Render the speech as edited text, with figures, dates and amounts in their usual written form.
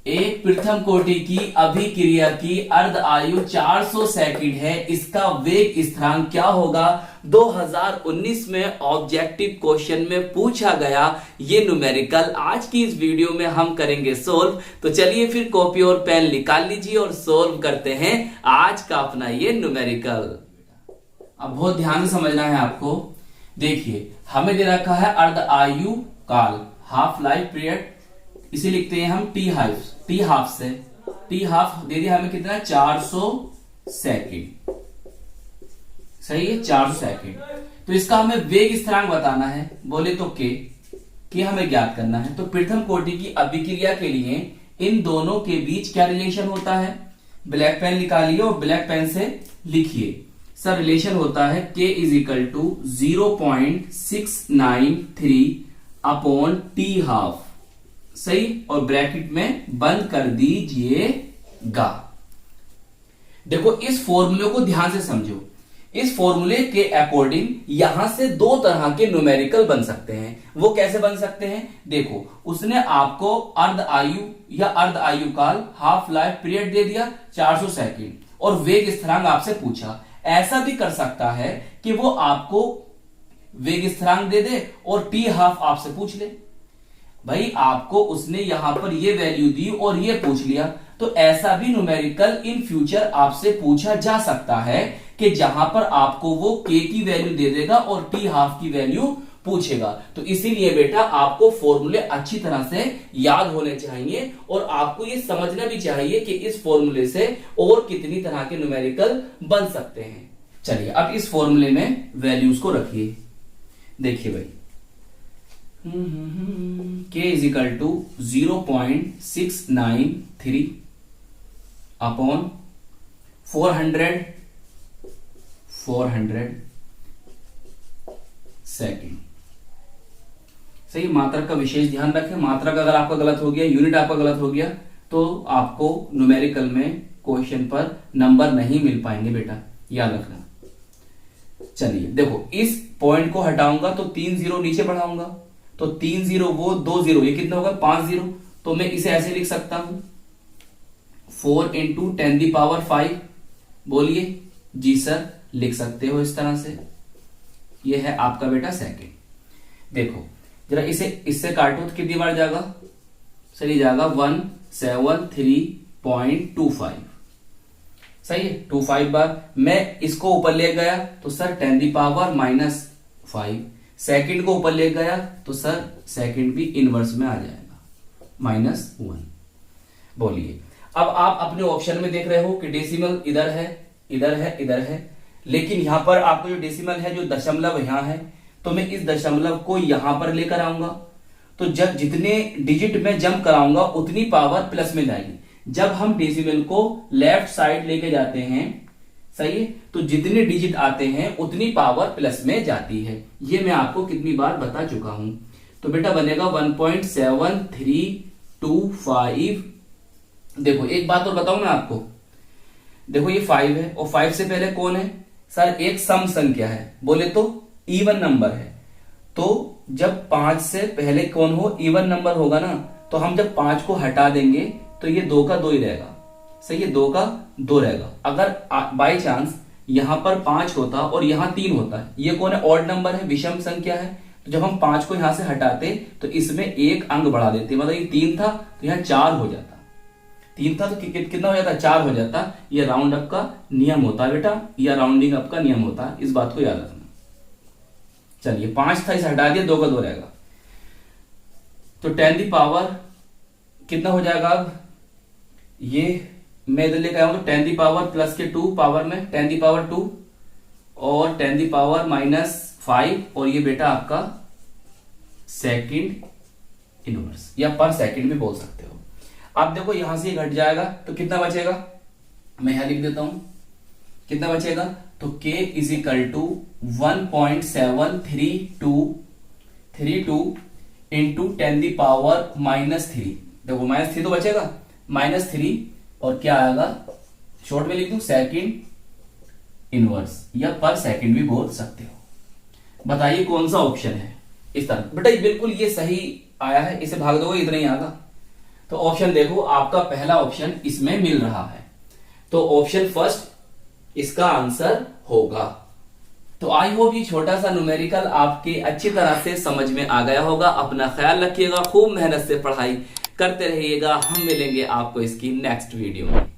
एक प्रथम कोटि की अभिक्रिया की अर्ध आयु 400 सेकंड है, इसका वेग स्थिरांक क्या होगा? 2019 में ऑब्जेक्टिव क्वेश्चन में पूछा गया ये न्यूमेरिकल आज की इस वीडियो में हम करेंगे सोल्व। तो चलिए फिर कॉपी और पेन निकाल लीजिए और सोल्व करते हैं आज का अपना ये न्यूमेरिकल। अब बहुत ध्यान से समझना है आपको। देखिए हमें दे रखा है अर्ध आयु काल, हाफ लाइफ पीरियड, इसे लिखते हैं हम टी हाफ से। टी हाफ दे दिया हमें कितना? 400 सेकंड। सही है, 400 सेकंड। तो इसका हमें वेग स्थिरांक बताना है, बोले तो के हमें ज्ञात करना है। तो प्रथम कोटि की अभिक्रिया के लिए इन दोनों के बीच क्या रिलेशन होता है? ब्लैक पेन निकालिए और ब्लैक पेन से लिखिए। सर रिलेशन होता है K is equal to 0.693 upon t half. सही, और ब्रैकेट में बंद कर दीजिएगा। देखो इस फॉर्मूले को ध्यान से समझो। इस फॉर्मूले के अकॉर्डिंग यहां से दो तरह के न्यूमेरिकल बन सकते हैं। वो कैसे बन सकते हैं? देखो उसने आपको अर्ध आयु या अर्ध आयु काल, हाफ लाइफ पीरियड दे दिया 400 सेकंड और वेग स्थिरांक आपसे पूछा। ऐसा भी कर सकता है कि वो आपको वेग स्थिरांक दे दे और टी हाफ आपसे पूछ ले। भाई आपको उसने यहां पर ये वैल्यू दी और ये पूछ लिया, तो ऐसा भी न्यूमेरिकल इन फ्यूचर आपसे पूछा जा सकता है कि जहां पर आपको वो के की वैल्यू दे देगा और टी हाफ की वैल्यू पूछेगा। तो इसीलिए बेटा आपको फॉर्मूले अच्छी तरह से याद होने चाहिए और आपको ये समझना भी चाहिए कि इस फॉर्मूले से और कितनी तरह के न्यूमेरिकल बन सकते हैं। चलिए अब इस फॉर्मूले में वैल्यूज को रखिए। देखिए भाई K is equal to 0.693 upon 400 second. सही, मात्रक का विशेष ध्यान रखें। मात्रक अगर आपका गलत हो गया, यूनिट आपका गलत हो गया, तो आपको न्यूमेरिकल में क्वेश्चन पर नंबर नहीं मिल पाएंगे बेटा, याद रखना। चलिए देखो इस पॉइंट को हटाऊंगा तो 3 जीरो नीचे बढ़ाऊंगा, तो 3 जीरो वो 2 जीरो, ये कितना होगा? 5 जीरो। तो मैं इसे ऐसे लिख सकता हूं 4 इंटू 10⁵। बोलिए जी सर, लिख सकते हो इस तरह से। ये है आपका बेटा सेकंड। देखो जरा इसे इससे काटो तो कितनी बार जाएगा? सर ये जाएगा 173.25। सही है, 25 बार। मैं इसको ऊपर ले गया तो सर 10⁻⁻5। सेकंड को ऊपर ले गया तो सर सेकंड भी इनवर्स में आ जाएगा, -1। बोलिए अब आप अपने ऑप्शन में देख रहे हो कि डेसिमल इधर है, इधर है, इधर है, लेकिन यहां पर आपको जो डेसिमल है, जो दशमलव यहां है, तो मैं इस दशमलव को यहां पर लेकर आऊंगा। तो जब जितने डिजिट में जंप कराऊंगा उतनी पावर प्लस में जाएगी। जब हम डेसिमल को लेफ्ट साइड लेके जाते हैं, सही है, तो जितने डिजिट आते हैं उतनी पावर प्लस में जाती है। ये मैं आपको कितनी बार बता चुका हूं। तो बेटा बनेगा 1.7325। देखो एक बात और बताऊं मैं आपको। देखो ये 5 है और 5 से पहले कौन है? सर एक सम संख्या है, बोले तो इवन नंबर है। तो जब 5 से पहले कौन हो? इवन नंबर होगा ना। तो हम जब 5 को हटा देंगे तो ये 2 का 2 ही रहेगा। सही है, 2 का 2 रहेगा। अगर बाई चांस यहां पर 5 होता और यहां 3 होता, ये कौन है? ऑड नंबर है, विषम संख्या है। तो जब हम 5 को यहां से हटाते तो इसमें एक अंक बढ़ा देते, मतलब ये 3 था तो यहां 4 हो जाता। 3 था तो कितना हो जाता? 4 हो जाता। ये राउंड अप का नियम होता है बेटा, या राउंडिंग अप का नियम होता है, इस बात को याद रखना। चलिए 5 था, इसे हटा दिया, 2 का 2 रहेगा। तो 10⁻, कितना हो जाएगा? अब ये मैं इधर लेकर आऊंगा 10⁻प्लस के 2 पावर में 10⁻2 और 10⁻⁻5, और ये बेटा आपका सेकंड इनवर्स या पर सेकंड भी बोल सकते हो। अब देखो यहां से ये घट जाएगा तो कितना बचेगा? मैं यहां लिख देता हूं कितना बचेगा। तो K is equal to 1.7332 into 10⁻⁻3। देखो -3 तो बचेगा, -3 और क्या आएगा? शॉर्ट में लिख दूं सेकंड इनवर्स या पर सेकंड भी बोल सकते हो। बताइए कौन सा ऑप्शन है? इस तरह बेटा बिल्कुल ये सही आया है, इसे भाग दोगे इतना ही आएगा। तो ऑप्शन देखो, आपका पहला ऑप्शन इसमें मिल रहा है, तो ऑप्शन फर्स्ट इसका आंसर होगा। तो आई होप ये छोटा सा न्यूमेरिकल आपके अच्छी तरह से समझ में आ गया होगा। अपना ख्याल रखिएगा, खूब मेहनत से पढ़ाई करते रहिएगा। हम मिलेंगे आपको इसकी नेक्स्ट वीडियो में।